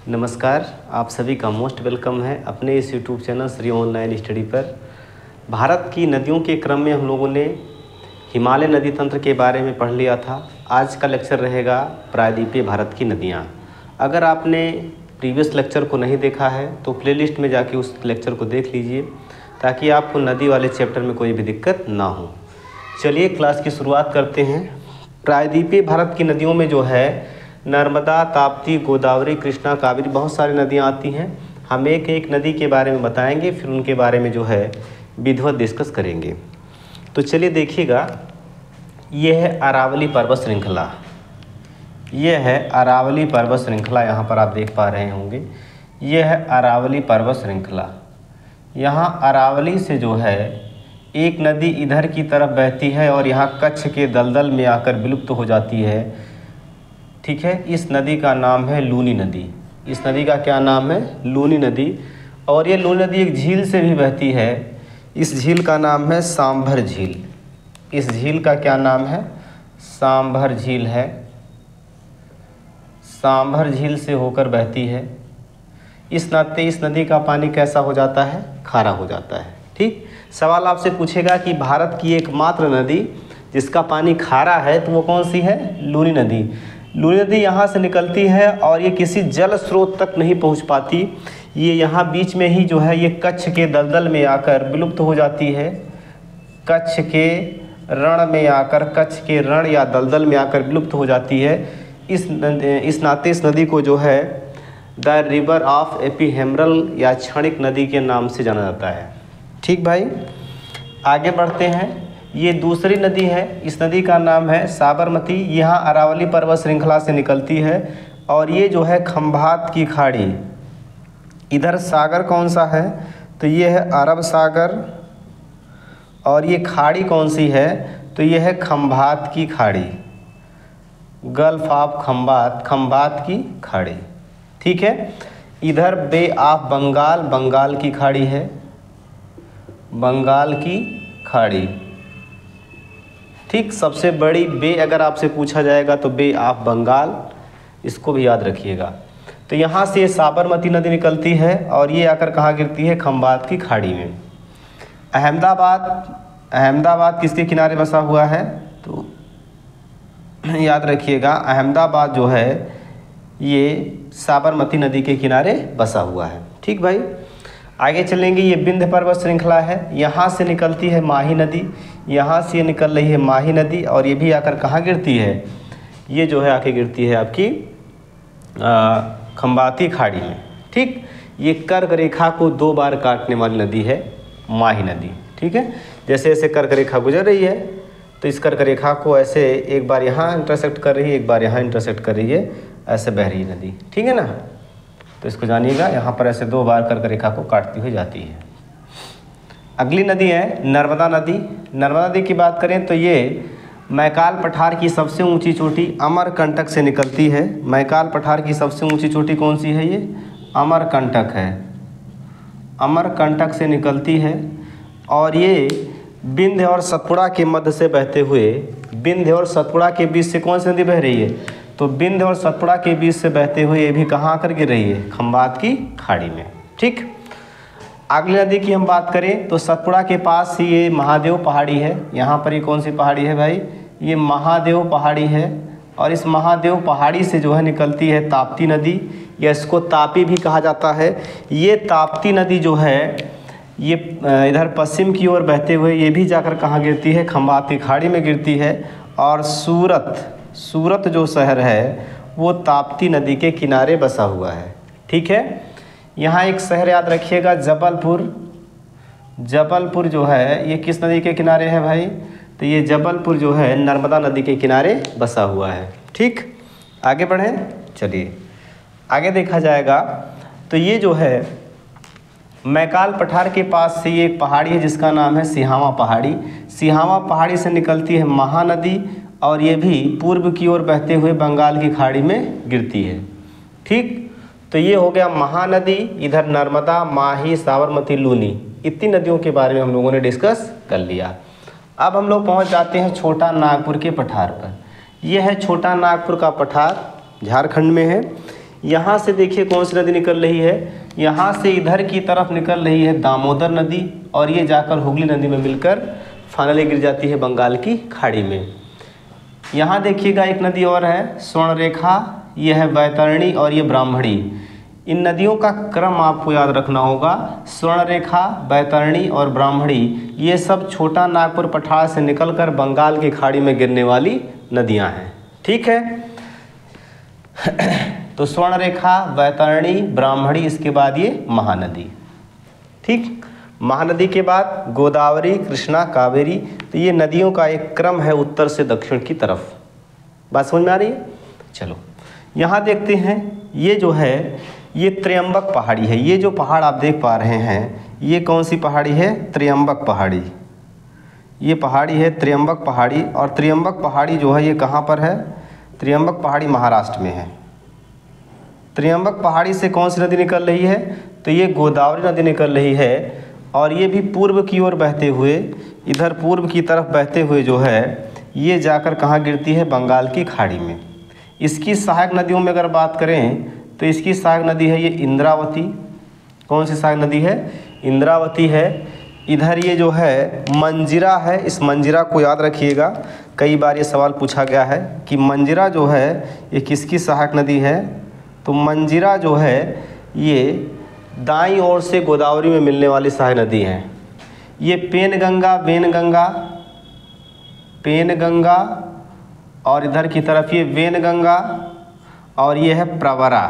नमस्कार, आप सभी का मोस्ट वेलकम है अपने इस YouTube channel Shri online study पर। भारत की नदियों के क्रम में हम लोगों ने हिमालय नदी तंत्र के बारे में पढ़ लिया था। आज का लेक्चर रहेगा प्रायद्वीपीय भारत की नदियाँ। अगर आपने प्रीवियस लेक्चर को नहीं देखा है तो प्लेलिस्ट में जाके उस लेक्चर को देख लीजिए ताकि आपको नदी वाले चैप्टर में कोई भी दिक्कत ना हो। चलिए क्लास की शुरुआत करते हैं। प्रायद्वीपीय भारत की नदियों में जो है नर्मदा, ताप्ती, गोदावरी, कृष्णा, कावेरी बहुत सारी नदियाँ आती हैं। हम एक एक नदी के बारे में बताएंगे, फिर उनके बारे में जो है विधिवत डिस्कस करेंगे। तो चलिए देखिएगा, ये है अरावली पर्वत श्रृंखला। ये है अरावली पर्वत श्रृंखला, यहाँ पर आप देख पा रहे होंगे। ये है अरावली पर्वत श्रृंखला। यहाँ अरावली से जो है एक नदी इधर की तरफ बहती है और यहाँ कच्छ के दलदल में आकर विलुप्त हो जाती है। ठीक है, इस नदी का नाम है लूनी नदी। इस नदी का क्या नाम है? लूनी नदी। और ये लूनी नदी एक झील से भी बहती है। इस झील का नाम है सांभर झील। इस झील का क्या नाम है? सांभर झील है। सांभर झील से होकर बहती है। इस नाते इस नदी का पानी कैसा हो जाता है? खारा हो जाता है। ठीक, सवाल आपसे पूछेगा कि भारत की एकमात्र नदी जिसका पानी खारा है तो वो कौन सी है? लूनी नदी। लूनी नदी यहाँ से निकलती है और ये किसी जल स्रोत तक नहीं पहुँच पाती। ये यहाँ बीच में ही जो है ये कच्छ के दलदल में आकर विलुप्त हो जाती है। कच्छ के रण में आकर, कच्छ के रण या दलदल में आकर विलुप्त हो जाती है। इस नाते इस नदी को जो है द रिवर ऑफ एपिहेमरल या क्षणिक नदी के नाम से जाना जाता है। ठीक भाई, आगे बढ़ते हैं। ये दूसरी नदी है। इस नदी का नाम है साबरमती। यहाँ अरावली पर्वत श्रृंखला से निकलती है और ये जो है खंभात की खाड़ी। इधर सागर कौन सा है? तो ये है अरब सागर। और ये खाड़ी कौन सी है? तो ये है खंभात की खाड़ी, गल्फ ऑफ खंभात, खंभात की खाड़ी। ठीक है, इधर बे ऑफ बंगाल, बंगाल की खाड़ी है, बंगाल की खाड़ी। ठीक, सबसे बड़ी बे अगर आपसे पूछा जाएगा तो बे ऑफ बंगाल, इसको भी याद रखिएगा। तो यहाँ से साबरमती नदी निकलती है और ये आकर कहाँ गिरती है? खंभात की खाड़ी में। अहमदाबाद, अहमदाबाद किसके किनारे बसा हुआ है? तो याद रखिएगा, अहमदाबाद जो है ये साबरमती नदी के किनारे बसा हुआ है। ठीक भाई, आगे चलेंगे। ये विंध्य पर्वत श्रृंखला है। यहाँ से निकलती है माही नदी, यहाँ से निकल रही है माही नदी और ये भी आकर कहाँ गिरती है? ये जो है आके गिरती है आपकी खंभाती खाड़ी में। ठीक, ये कर्क रेखा को 2 बार काटने वाली नदी है माही नदी। ठीक है, जैसे जैसे कर्क रेखा गुजर रही है तो इस कर्क रेखा को ऐसे एक बार यहाँ इंटरसेक्ट कर रही है, एक बार यहाँ इंटरसेक्ट कर रही है, ऐसे बह रही है नदी। ठीक है ना, तो इसको जानिएगा, यहाँ पर ऐसे 2 बार कर्क रेखा को काटती हुई जाती है। अगली नदी है नर्मदा नदी। नर्मदा नदी की बात करें तो ये मैकाल पठार की सबसे ऊंची चोटी अमरकंटक से निकलती है। मैकाल पठार की सबसे ऊंची चोटी कौन सी है? ये अमरकंटक है। अमरकंटक से निकलती है और ये विंध्य और सतपुड़ा के मध्य से बहते हुए, विंध्य और सतपुड़ा के बीच से कौन सी नदी बह रही है? तो विंध्य और सतपुड़ा के बीच से बहते हुए ये भी कहाँ आकर गिर रही है? खंभात की खाड़ी में। ठीक, अगली नदी की हम बात करें तो सतपुड़ा के पास ही ये महादेव पहाड़ी है। यहाँ पर ये कौन सी पहाड़ी है भाई? ये महादेव पहाड़ी है। और इस महादेव पहाड़ी से जो है निकलती है ताप्ती नदी, या इसको तापी भी कहा जाता है। ये ताप्ती नदी जो है ये इधर पश्चिम की ओर बहते हुए ये भी जाकर कहाँ गिरती है? खंभात की खाड़ी में गिरती है। और सूरत जो शहर है वो ताप्ती नदी के किनारे बसा हुआ है। ठीक है, यहाँ एक शहर याद रखिएगा, जबलपुर। जबलपुर जो है ये किस नदी के किनारे है भाई? तो ये जबलपुर जो है नर्मदा नदी के किनारे बसा हुआ है। ठीक, आगे बढ़ें। चलिए आगे देखा जाएगा तो ये जो है मैकाल पठार के पास से ये एक पहाड़ी है जिसका नाम है सिहावा पहाड़ी। सिहावा पहाड़ी से निकलती है महानदी और ये भी पूर्व की ओर बहते हुए बंगाल की खाड़ी में गिरती है। ठीक, तो ये हो गया महानदी। इधर नर्मदा, माही, साबरमती, लूनी, इतनी नदियों के बारे में हम लोगों ने डिस्कस कर लिया। अब हम लोग पहुंच जाते हैं छोटा नागपुर के पठार पर। यह है छोटा नागपुर का पठार, झारखंड में है। यहाँ से देखिए कौन सी नदी निकल रही है, यहाँ से इधर की तरफ निकल रही है दामोदर नदी, और ये जाकर हुगली नदी में मिलकर फाइनली गिर जाती है बंगाल की खाड़ी में। यहाँ देखिएगा एक नदी और है स्वर्णरेखा, ये है बैतरणी और ये ब्राह्मणी। इन नदियों का क्रम आपको याद रखना होगा। स्वर्णरेखा, बैतरणी और ब्राह्मणी ये सब छोटा नागपुर पठार से निकलकर बंगाल की खाड़ी में गिरने वाली नदियाँ हैं। ठीक है, तो स्वर्णरेखा, बैतरणी, ब्राह्मणी, इसके बाद ये महानदी। ठीक, महानदी के बाद गोदावरी, कृष्णा, कावेरी। तो ये नदियों का एक क्रम है उत्तर से दक्षिण की तरफ। बात समझ में आ रही है? चलो यहाँ देखते हैं, ये जो है ये त्र्यंबक पहाड़ी है। ये जो पहाड़ आप देख पा रहे हैं ये कौन सी पहाड़ी है? त्र्यंबक पहाड़ी। ये पहाड़ी है त्र्यंबक पहाड़ी, और त्र्यंबक पहाड़ी जो है ये कहाँ पर है? त्र्यंबक पहाड़ी महाराष्ट्र में है। त्र्यंबक पहाड़ी से कौन सी नदी निकल रही है? तो ये गोदावरी नदी निकल रही है, और ये भी पूर्व की ओर बहते हुए, इधर पूर्व की तरफ बहते हुए जो है ये जाकर कहाँ गिरती है? बंगाल की खाड़ी में। इसकी सहायक नदियों में अगर बात करें तो इसकी सहायक नदी है ये इंद्रावती। कौन सी सहायक नदी है? इंद्रावती है। इधर ये जो है मंजीरा है, इस मंजीरा को याद रखिएगा, कई बार ये सवाल पूछा गया है कि मंजीरा जो है ये किसकी सहायक नदी है? तो मंजीरा जो है ये दाईं ओर से गोदावरी में मिलने वाली सहायक नदी है। ये पेनगंगा, वेनगंगा, पेनगंगा, और इधर की तरफ ये वेनगंगा, और ये है प्रवरा।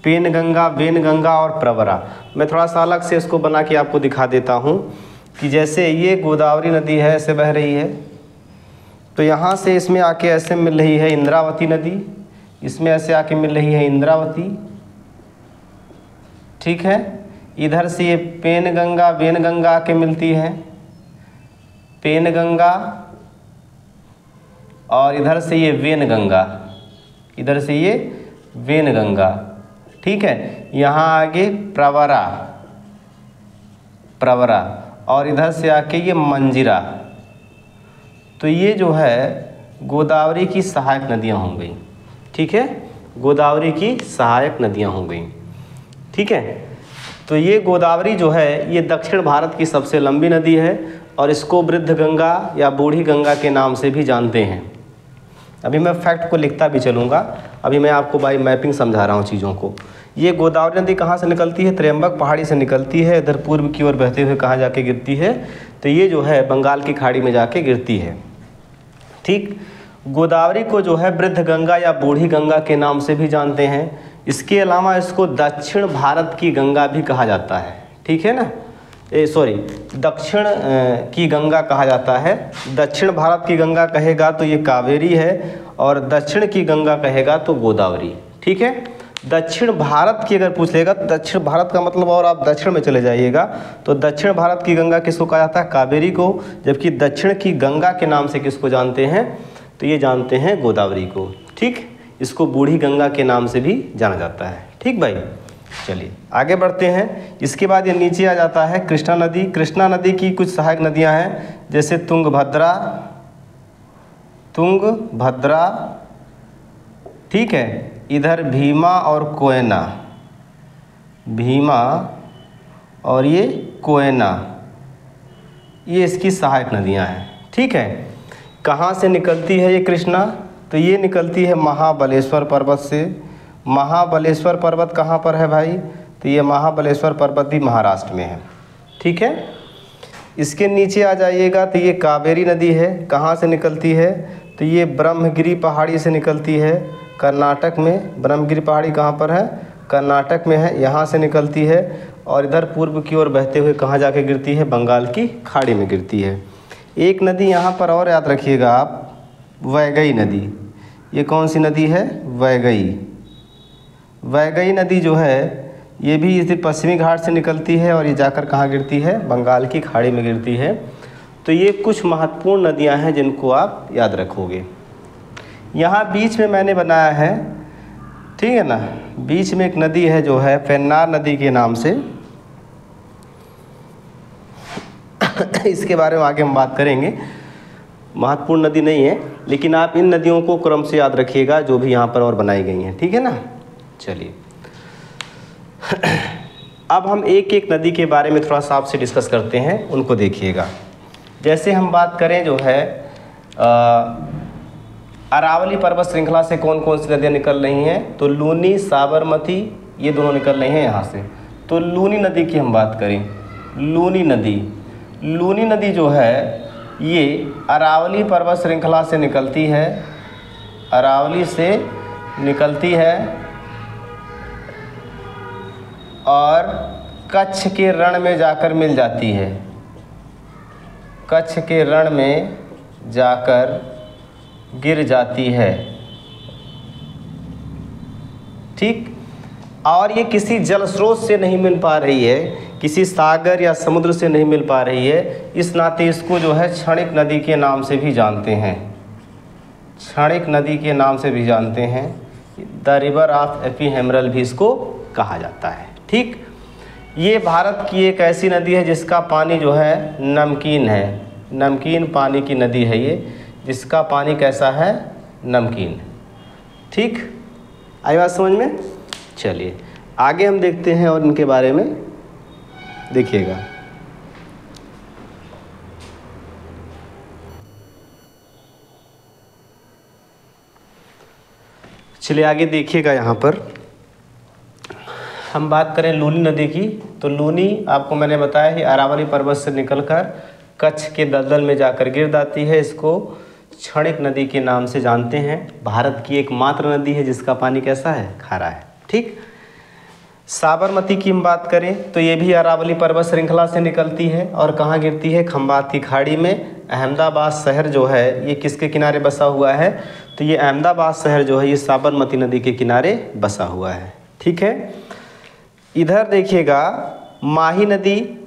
पेनगंगा, वेनगंगा और प्रवरा। मैं थोड़ा सा अलग से इसको बना के आपको दिखा देता हूँ कि जैसे ये गोदावरी नदी है ऐसे बह रही है, तो यहाँ से इसमें आके ऐसे मिल रही है इंद्रावती नदी, इसमें ऐसे आके मिल रही है इंद्रावती। ठीक है, इधर से ये पेनगंगा, वेनगंगा आके मिलती है, पेनगंगा, और इधर से ये वेनगंगा, इधर से ये वेनगंगा। ठीक है, यहाँ आगे प्रवरा, प्रवरा, और इधर से आके ये मंजीरा। तो ये जो है गोदावरी की सहायक नदियाँ हो गई। ठीक है, गोदावरी की सहायक नदियाँ हो गई। ठीक है, तो ये गोदावरी जो है ये दक्षिण भारत की सबसे लंबी नदी है, और इसको वृद्ध गंगा या बूढ़ी गंगा के नाम से भी जानते हैं। अभी मैं फैक्ट को लिखता भी चलूँगा, अभी मैं आपको बाय मैपिंग समझा रहा हूँ चीज़ों को। ये गोदावरी नदी कहाँ से निकलती है? त्र्यंबक पहाड़ी से निकलती है, इधर पूर्व की ओर बहते हुए कहाँ जाके गिरती है? तो ये जो है बंगाल की खाड़ी में जाके गिरती है। ठीक, गोदावरी को जो है वृद्ध गंगा या बूढ़ी गंगा के नाम से भी जानते हैं। इसके अलावा इसको दक्षिण भारत की गंगा भी कहा जाता है। ठीक है ना, दक्षिण की गंगा कहा जाता है। दक्षिण भारत की गंगा कहेगा तो ये कावेरी है, और दक्षिण की गंगा कहेगा तो गोदावरी। ठीक है, दक्षिण भारत की अगर पूछ लेगा तो दक्षिण भारत का मतलब, और आप दक्षिण में चले जाइएगा तो दक्षिण भारत की गंगा किसको कहा जाता है? कावेरी को। जबकि दक्षिण की गंगा के नाम से किसको जानते हैं? तो ये जानते हैं गोदावरी को। ठीक, इसको बूढ़ी गंगा के नाम से भी जाना जाता है। ठीक भाई, चलिए आगे बढ़ते हैं। इसके बाद ये नीचे आ जाता है कृष्णा नदी। कृष्णा नदी की कुछ सहायक नदियां हैं, जैसे तुंगभद्रा, तुंगभद्रा। ठीक है, इधर भीमा और कोयना, भीमा और ये कोयना, ये इसकी सहायक नदियां हैं। ठीक है, कहाँ से निकलती है ये कृष्णा? तो ये निकलती है महाबलेश्वर पर्वत से। महाबलेश्वर पर्वत कहाँ पर है भाई? तो ये महाबलेश्वर पर्वत भी महाराष्ट्र में है। ठीक है, इसके नीचे आ जाइएगा तो ये कावेरी नदी है। कहाँ से निकलती है? तो ये ब्रह्मगिरी पहाड़ी से निकलती है, कर्नाटक में। ब्रह्मगिरी पहाड़ी कहाँ पर है? कर्नाटक में है, यहाँ से निकलती है, और इधर पूर्व की ओर बहते हुए कहाँ जाके गिरती है? बंगाल की खाड़ी में गिरती है। एक नदी यहाँ पर और याद रखिएगा आप, वैगई नदी। ये कौन सी नदी है? वैगई। वैगई नदी जो है ये भी इसी पश्चिमी घाट से निकलती है, और ये जाकर कहाँ गिरती है? बंगाल की खाड़ी में गिरती है। तो ये कुछ महत्वपूर्ण नदियाँ हैं जिनको आप याद रखोगे। यहाँ बीच में मैंने बनाया है, ठीक है ना, बीच में एक नदी है जो है पेन्नार नदी के नाम से। इसके बारे में आगे हम बात करेंगे। महत्वपूर्ण नदी नहीं है, लेकिन आप इन नदियों को क्रम से याद रखिएगा जो भी यहाँ पर और बनाई गई हैं। ठीक है ना, चलिए अब हम एक एक नदी के बारे में थोड़ा सा आपसे डिस्कस करते हैं, उनको देखिएगा। जैसे हम बात करें जो है अरावली पर्वत श्रृंखला से कौन कौन सी नदियाँ निकल रही हैं, तो लूनी, साबरमती, ये दोनों निकल रही हैं यहाँ से। तो लूनी नदी की हम बात करें, लूनी नदी जो है ये अरावली पर्वत श्रृंखला से निकलती है, अरावली से निकलती है और कच्छ के रण में जाकर मिल जाती है, कच्छ के रण में जाकर गिर जाती है। ठीक, और ये किसी जल स्रोत से नहीं मिल पा रही है, किसी सागर या समुद्र से नहीं मिल पा रही है, इस नाते इसको जो है क्षणिक नदी के नाम से भी जानते हैं, क्षणिक नदी के नाम से भी जानते हैं। द रिवर ऑफ एपिहेमरल भी इसको कहा जाता है। ठीक, ये भारत की एक ऐसी नदी है जिसका पानी जो है नमकीन है, नमकीन पानी की नदी है ये, जिसका पानी कैसा है, नमकीन। ठीक, आई बात समझ में। चलिए आगे हम देखते हैं और इनके बारे में देखिएगा। चलिए आगे देखिएगा, यहाँ पर हम बात करें लूनी नदी की, तो लूनी आपको मैंने बताया कि अरावली पर्वत से निकलकर कच्छ के दलदल में जाकर गिर जाती है, इसको क्षणिक नदी के नाम से जानते हैं। भारत की एकमात्र नदी है जिसका पानी कैसा है, खारा है। ठीक, साबरमती की हम बात करें तो ये भी अरावली पर्वत श्रृंखला से निकलती है और कहाँ गिरती है, खंबात की खाड़ी में। अहमदाबाद शहर जो है ये किसके किनारे बसा हुआ है, तो ये अहमदाबाद शहर जो है ये साबरमती नदी के किनारे बसा हुआ है। ठीक है, इधर देखिएगा माही नदी,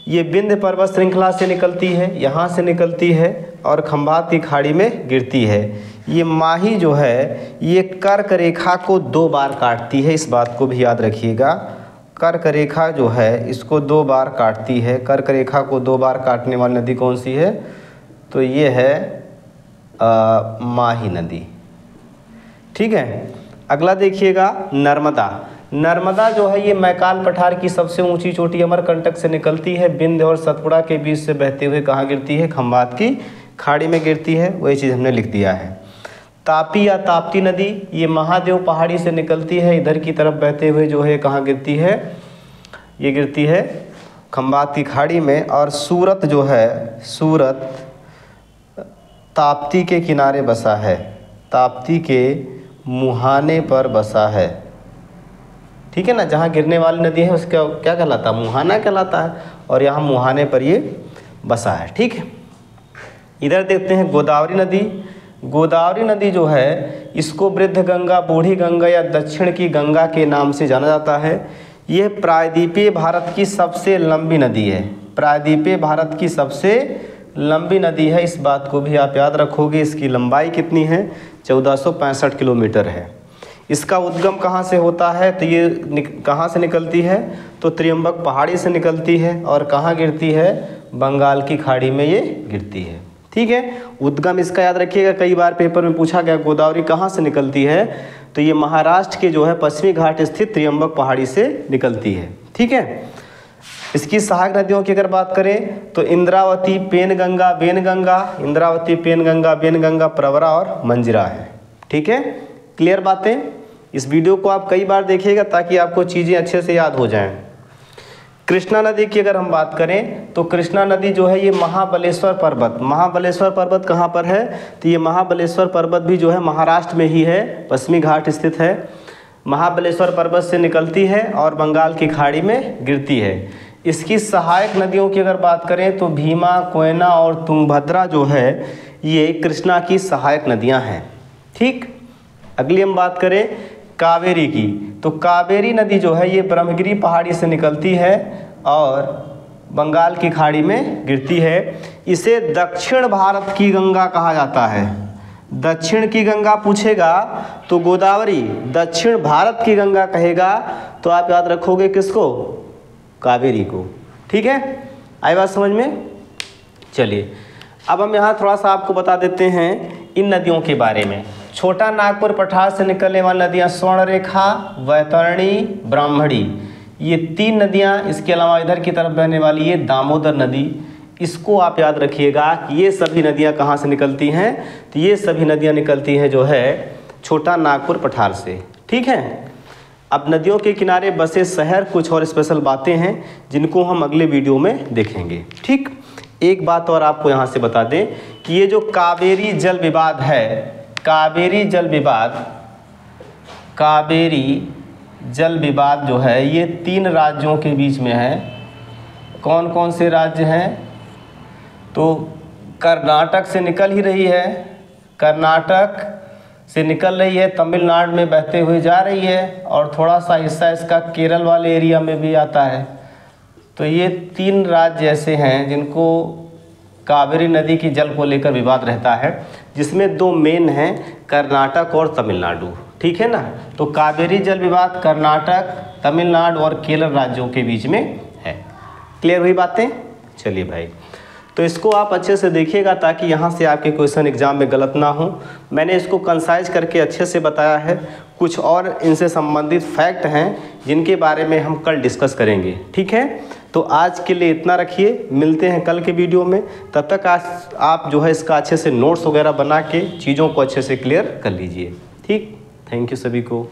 ये विंध्य पर्वत श्रृंखला से निकलती है, यहाँ से निकलती है और खंबात की खाड़ी में गिरती है। ये माही जो है ये कर्क रेखा को 2 बार काटती है, इस बात को भी याद रखिएगा। कर्क रेखा जो है इसको 2 बार काटती है। कर्क रेखा को 2 बार काटने वाली नदी कौन सी है, तो ये है माही नदी। ठीक है, अगला देखिएगा नर्मदा। नर्मदा जो है ये मैकाल पठार की सबसे ऊंची चोटी अमरकंटक से निकलती है, विंध्य और सतपुड़ा के बीच से बहते हुए कहाँ गिरती है, खंबात की खाड़ी में गिरती है। वही चीज़ हमने लिख दिया है। तापी या ताप्ती नदी ये महादेव पहाड़ी से निकलती है, इधर की तरफ बहते हुए जो है कहाँ गिरती है, ये गिरती है खंबात की खाड़ी में। और सूरत जो है, सूरत ताप्ती के किनारे बसा है, ताप्ती के मुहाने पर बसा है। ठीक है ना, जहाँ गिरने वाली नदी है उसका क्या कहलाता है, मुहाना कहलाता है, और यहाँ मुहाने पर ये बसा है। ठीक है, इधर देखते हैं गोदावरी नदी। गोदावरी नदी जो है इसको वृद्ध गंगा, बूढ़ी गंगा या दक्षिण की गंगा के नाम से जाना जाता है। यह प्रायद्वीपीय भारत की सबसे लंबी नदी है, प्रायद्वीपीय भारत की सबसे लंबी नदी है। इस बात को भी आप याद रखोगे। इसकी लंबाई कितनी है, 1465 किलोमीटर है। इसका उद्गम कहाँ से होता है, तो ये कहाँ से निकलती है, तो त्रियंबक पहाड़ी से निकलती है और कहाँ गिरती है, बंगाल की खाड़ी में ये गिरती है। ठीक है, उद्गम इसका याद रखिएगा, कई बार पेपर में पूछा गया गोदावरी कहाँ से निकलती है, तो ये महाराष्ट्र के जो है पश्चिमी घाट स्थित त्रियंबक पहाड़ी से निकलती है। ठीक है, इसकी सहायक नदियों की अगर बात करें तो इंद्रावती, पेनगंगा, वेनगंगा, इंद्रावती, पेनगंगा, वेनगंगा, प्रवरा और मंजिरा है। ठीक है, क्लियर बातें। इस वीडियो को आप कई बार देखिएगा ताकि आपको चीज़ें अच्छे से याद हो जाएं। कृष्णा नदी की अगर हम बात करें तो कृष्णा नदी जो है ये महाबलेश्वर पर्वत, महाबलेश्वर पर्वत कहाँ पर है, तो ये महाबलेश्वर पर्वत भी जो है महाराष्ट्र में ही है, पश्चिमी घाट स्थित है। महाबलेश्वर पर्वत से निकलती है और बंगाल की खाड़ी में गिरती है। इसकी सहायक नदियों की अगर बात करें तो भीमा, कोयना और तुंगभद्रा जो है ये कृष्णा की सहायक नदियाँ हैं। ठीक, अगली हम बात करें कावेरी की, तो कावेरी नदी जो है ये ब्रह्मगिरी पहाड़ी से निकलती है और बंगाल की खाड़ी में गिरती है। इसे दक्षिण भारत की गंगा कहा जाता है। दक्षिण की गंगा पूछेगा तो गोदावरी, दक्षिण भारत की गंगा कहेगा तो आप याद रखोगे किसको, कावेरी को। ठीक है, आई बात समझ में। चलिए अब हम यहाँ थोड़ा सा आपको बता देते हैं इन नदियों के बारे में। छोटा नागपुर पठार से निकलने वाली नदियाँ स्वर्णरेखा, वैतरणी, ब्राह्मणी, ये 3 नदियाँ। इसके अलावा इधर की तरफ बहने वाली ये दामोदर नदी। इसको आप याद रखिएगा कि ये सभी नदियाँ कहाँ से निकलती हैं, तो ये सभी नदियाँ निकलती हैं जो है छोटा नागपुर पठार से। ठीक है। अब नदियों के किनारे बसे शहर, कुछ और स्पेशल बातें हैं जिनको हम अगले वीडियो में देखेंगे। ठीक। एक बात और आपको यहाँ से बता दें कि ये जो कावेरी जल विवाद है, कावेरी जल विवाद जो है ये 3 राज्यों के बीच में है। कौन कौन से राज्य हैं, तो कर्नाटक से निकल ही रही है, कर्नाटक से निकल रही है, तमिलनाडु में बहते हुए जा रही है, और थोड़ा सा हिस्सा इसका केरल वाले एरिया में भी आता है। तो ये 3 राज्य ऐसे हैं जिनको कावेरी नदी की जल को लेकर विवाद रहता है, जिसमें 2 मेन हैं, कर्नाटक और तमिलनाडु। ठीक है ना। तो कावेरी जल विवाद कर्नाटक, तमिलनाडु और केरल राज्यों के बीच में है। क्लियर हुई बातें? चलिए भाई, तो इसको आप अच्छे से देखिएगा ताकि यहाँ से आपके क्वेश्चन एग्जाम में गलत ना हो। मैंने इसको कंसाइज करके अच्छे से बताया है। कुछ और इनसे संबंधित फैक्ट हैं जिनके बारे में हम कल डिस्कस करेंगे। ठीक है। तो आज के लिए इतना रखिए, मिलते हैं कल के वीडियो में। तब तक आज आप जो है इसका अच्छे से नोट्स वगैरह बना के चीज़ों को अच्छे से क्लियर कर लीजिए। ठीक। थैंक यू सभी को।